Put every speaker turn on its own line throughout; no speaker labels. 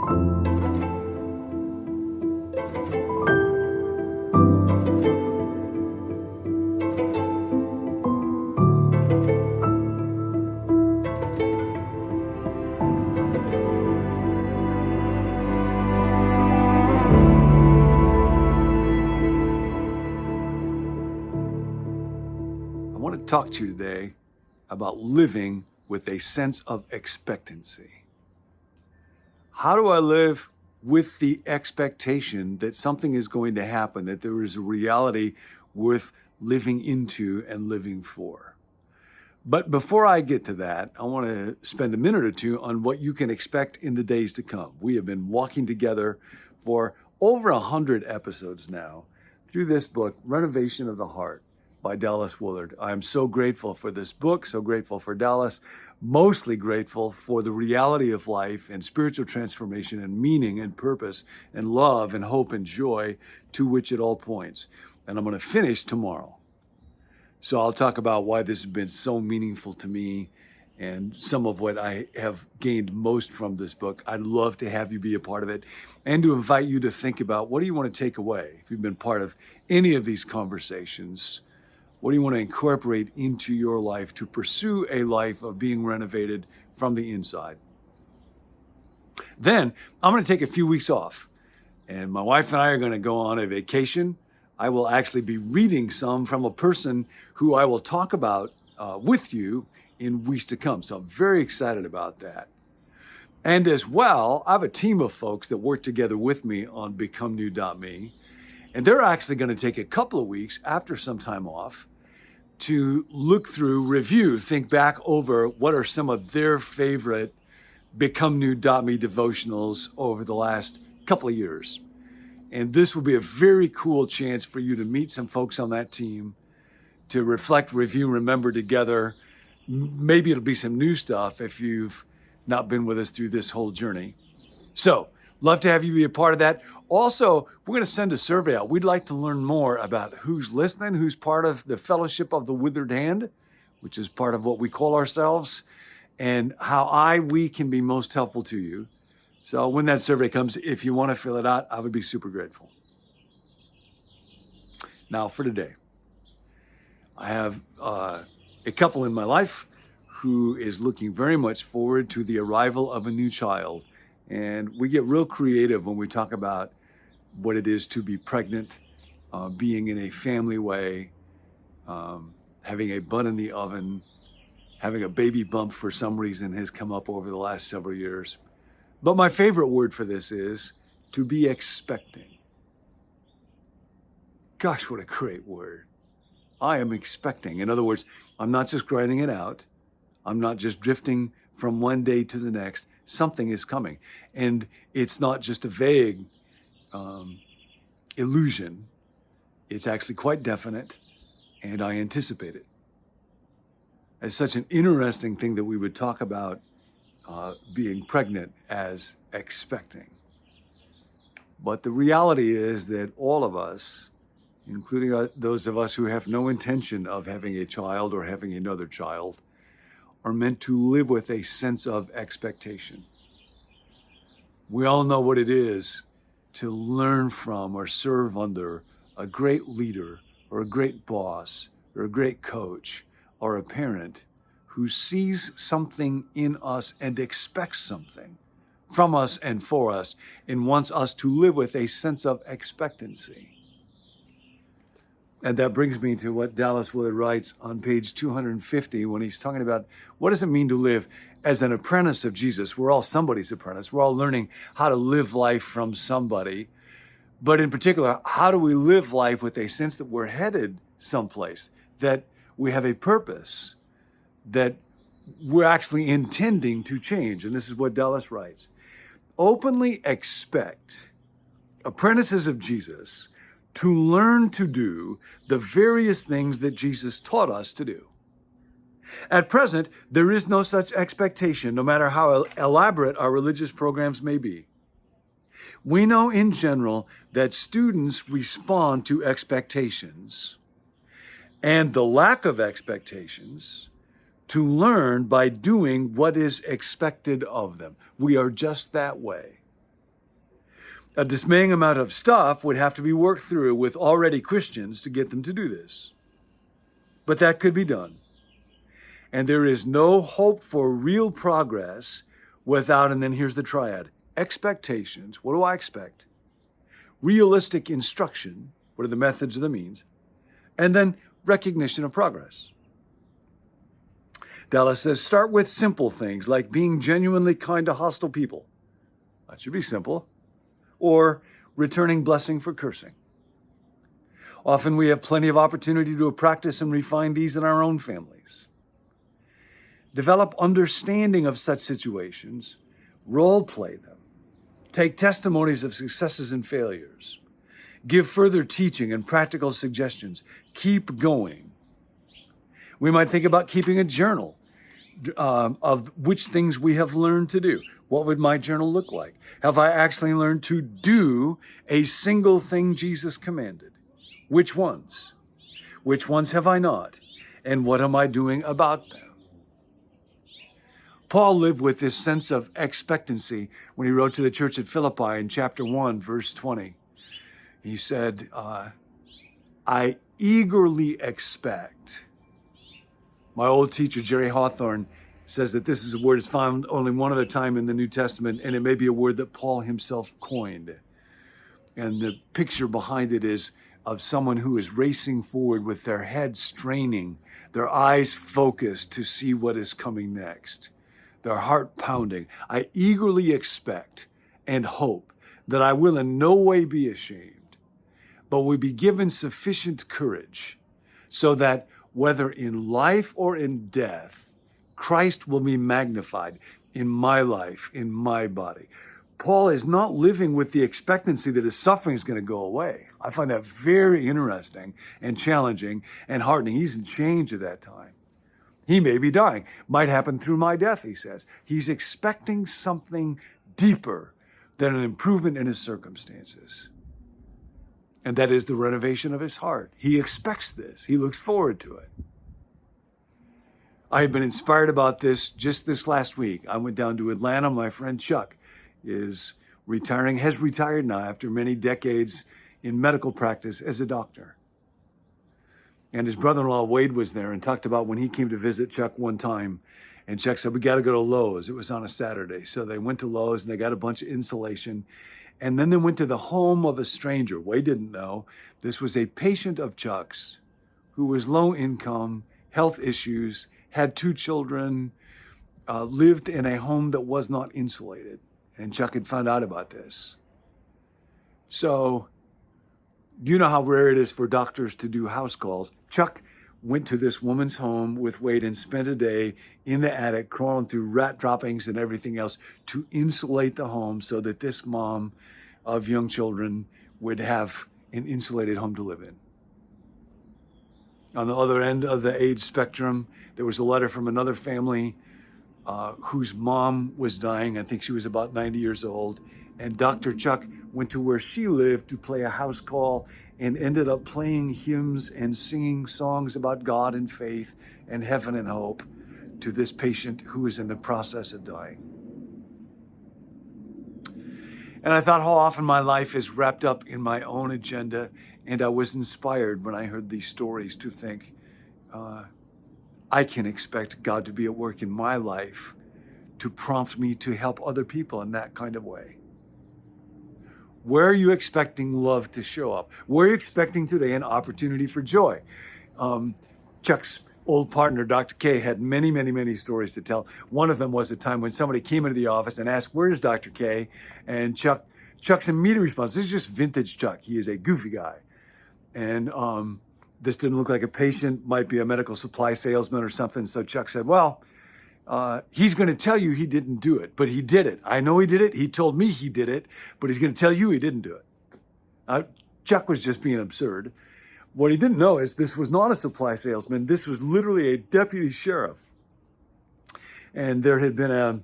I want to talk to you today about living with a sense of expectancy. How do I live with the expectation that something is going to happen, that there is a reality worth living into and living for? But before I get to that, I want to spend a minute or two on what you can expect in the days to come. We have been walking together for over 100 episodes now through this book, Renovation of the Heart by Dallas Willard. I am so grateful for this book, so grateful for Dallas, mostly grateful for the reality of life and spiritual transformation and meaning and purpose and love and hope and joy to which it all points. And I'm going to finish tomorrow. So I'll talk about why this has been so meaningful to me and some of what I have gained most from this book. I'd love to have you be a part of it and to invite you to think about, what do you want to take away? If you've been part of any of these conversations, what do you want to incorporate into your life to pursue a life of being renovated from the inside? Then I'm going to take a few weeks off, and my wife and I are going to go on a vacation. I will actually be reading some from a person who I will talk about with you in weeks to come. So I'm very excited about that. And as well, I have a team of folks that work together with me on BecomeNew.me. And they're actually going to take a couple of weeks after some time off to look through, review, think back over what are some of their favorite BecomeNew.me devotionals over the last couple of years. And this will be a very cool chance for you to meet some folks on that team, to reflect, review, remember together. Maybe it'll be some new stuff if you've not been with us through this whole journey. So, love to have you be a part of that. Also, we're going to send a survey out. We'd like to learn more about who's listening, who's part of the Fellowship of the Withered Hand, which is part of what we call ourselves, and how we can be most helpful to you. So when that survey comes, if you want to fill it out, I would be super grateful. Now for today, I have a couple in my life who is looking very much forward to the arrival of a new child. And we get real creative when we talk about what it is to be pregnant, being in a family way, having a bun in the oven, having a baby bump for some reason has come up over the last several years. But my favorite word for this is to be expecting. Gosh, what a great word. I am expecting. In other words, I'm not just grinding it out. I'm not just drifting from one day to the next. Something is coming. And it's not just a vague illusion. It's actually quite definite, and I anticipate it. It's such an interesting thing that we would talk about being pregnant as expecting. But the reality is that all of us, including those of us who have no intention of having a child or having another child, are meant to live with a sense of expectation. We all know what it is to learn from or serve under a great leader or a great boss or a great coach or a parent who sees something in us and expects something from us and for us and wants us to live with a sense of expectancy. And that brings me to what Dallas Willard writes on page 250 when he's talking about what does it mean to live as an apprentice of Jesus. We're all somebody's apprentice. We're all learning how to live life from somebody. But in particular, how do we live life with a sense that we're headed someplace, that we have a purpose, that we're actually intending to change? And this is what Dallas writes. Openly expect apprentices of Jesus to learn to do the various things that Jesus taught us to do. At present, there is no such expectation, no matter how elaborate our religious programs may be. We know in general that students respond to expectations, and the lack of expectations to learn by doing what is expected of them. We are just that way. A dismaying amount of stuff would have to be worked through with already Christians to get them to do this. But that could be done. And there is no hope for real progress without, and then here's the triad, expectations. What do I expect? Realistic instruction. What are the methods or the means? And then recognition of progress. Dallas says, start with simple things like being genuinely kind to hostile people. That should be simple. Or returning blessing for cursing. Often we have plenty of opportunity to practice and refine these in our own families. Develop understanding of such situations, role play them, take testimonies of successes and failures, give further teaching and practical suggestions, keep going. We might think about keeping a journal of which things we have learned to do. What would my journal look like? Have I actually learned to do a single thing Jesus commanded? Which ones? Which ones have I not? And what am I doing about them? Paul lived with this sense of expectancy when he wrote to the church at Philippi in chapter 1, verse 20. He said, I eagerly expect. My old teacher, Jerry Hawthorne, says that this is a word that's found only one other time in the New Testament, and it may be a word that Paul himself coined. And the picture behind it is of someone who is racing forward with their head straining, their eyes focused to see what is coming next, their heart pounding. I eagerly expect and hope that I will in no way be ashamed, but will be given sufficient courage so that whether in life or in death, Christ will be magnified in my life, in my body. Paul is not living with the expectancy that his suffering is going to go away. I find that very interesting and challenging and heartening. He's in change at that time. He may be dying. Might happen through my death, he says. He's expecting something deeper than an improvement in his circumstances. And that is the renovation of his heart. He expects this. He looks forward to it. I have been inspired about this just this last week. I went down to Atlanta. My friend Chuck is retiring, has retired now after many decades in medical practice as a doctor. And his brother-in-law, Wade, was there and talked about when he came to visit Chuck one time. And Chuck said, we got to go to Lowe's. It was on a Saturday. So they went to Lowe's and they got a bunch of insulation. And then they went to the home of a stranger. Wade didn't know. This was a patient of Chuck's who was low income, health issues, had 2 children, lived in a home that was not insulated. And Chuck had found out about this. So you know how rare it is for doctors to do house calls. Chuck went to this woman's home with Wade and spent a day in the attic crawling through rat droppings and everything else to insulate the home so that this mom of young children would have an insulated home to live in. On the other end of the age spectrum, there was a letter from another family whose mom was dying. I think she was about 90 years old. And Dr. Chuck went to where she lived to play a house call and ended up playing hymns and singing songs about God and faith and heaven and hope to this patient who is in the process of dying. And I thought how often my life is wrapped up in my own agenda, and I was inspired when I heard these stories to think, I can expect God to be at work in my life to prompt me to help other people in that kind of way. Where are you expecting love to show up? Where are you expecting today an opportunity for joy? Chuck's old partner, Dr. K, had many, many, many stories to tell. One of them was a time when somebody came into the office and asked, where's Dr. K? And Chuck's immediate response, this is just vintage Chuck. He is a goofy guy. And this didn't look like a patient, might be a medical supply salesman or something. So Chuck said, well, he's going to tell you he didn't do it, but he did it. I know he did it. He told me he did it, but he's going to tell you he didn't do it. Chuck was just being absurd. What he didn't know is this was not a supply salesman. This was literally a deputy sheriff. And there had been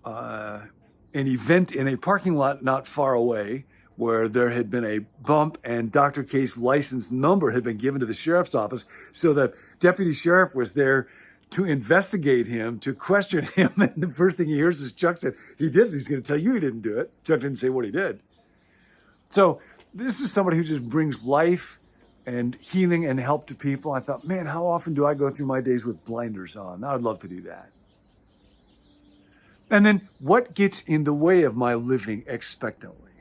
an event in a parking lot not far away where there had been a bump and Dr. K's license number had been given to the sheriff's office. So the deputy sheriff was there to investigate him, to question him. And the first thing he hears is Chuck said, he did it. He's going to tell you he didn't do it. Chuck didn't say what he did. So this is somebody who just brings life and healing and help to people. I thought, man, how often do I go through my days with blinders on? I would love to do that. And then what gets in the way of my living expectantly?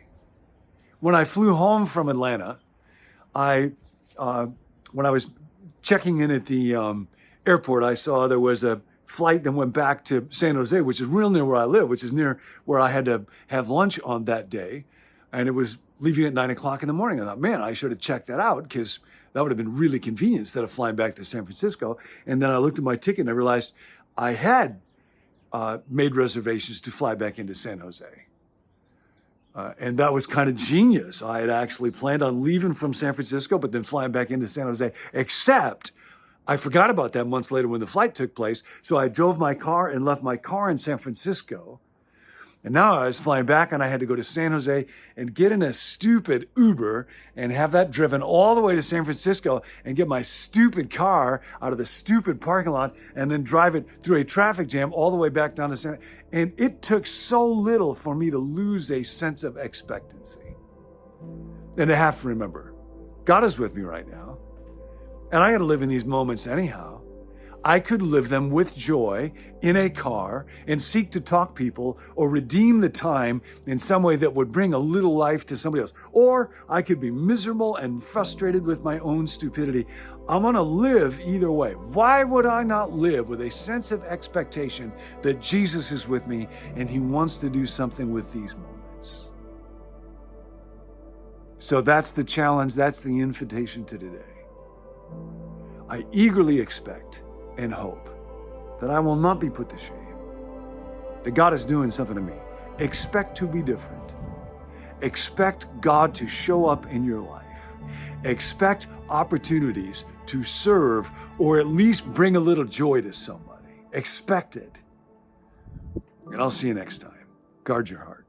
When I flew home from Atlanta, when I was checking in at the airport, I saw there was a flight that went back to San Jose, which is real near where I live, which is near where I had to have lunch on that day. And it was leaving at 9 o'clock in the morning. I thought, man, I should have checked that out because that would have been really convenient instead of flying back to San Francisco. And then I looked at my ticket and I realized I had made reservations to fly back into San Jose. And that was kind of genius. I had actually planned on leaving from San Francisco, but then flying back into San Jose, except I forgot about that months later when the flight took place. So I drove my car and left my car in San Francisco. And now I was flying back and I had to go to San Jose and get in a stupid Uber and have that driven all the way to San Francisco and get my stupid car out of the stupid parking lot and then drive it through a traffic jam all the way back down to San. And it took so little for me to lose a sense of expectancy. And I have to remember, God is with me right now. And I got to live in these moments anyhow. I could live them with joy in a car and seek to talk people or redeem the time in some way that would bring a little life to somebody else. Or I could be miserable and frustrated with my own stupidity. I'm going to live either way. Why would I not live with a sense of expectation that Jesus is with me and he wants to do something with these moments? So that's the challenge. That's the invitation to today. I eagerly expect and hope that I will not be put to shame, that God is doing something to me. Expect to be different. Expect God to show up in your life. Expect opportunities to serve or at least bring a little joy to somebody. Expect it. And I'll see you next time. Guard your heart.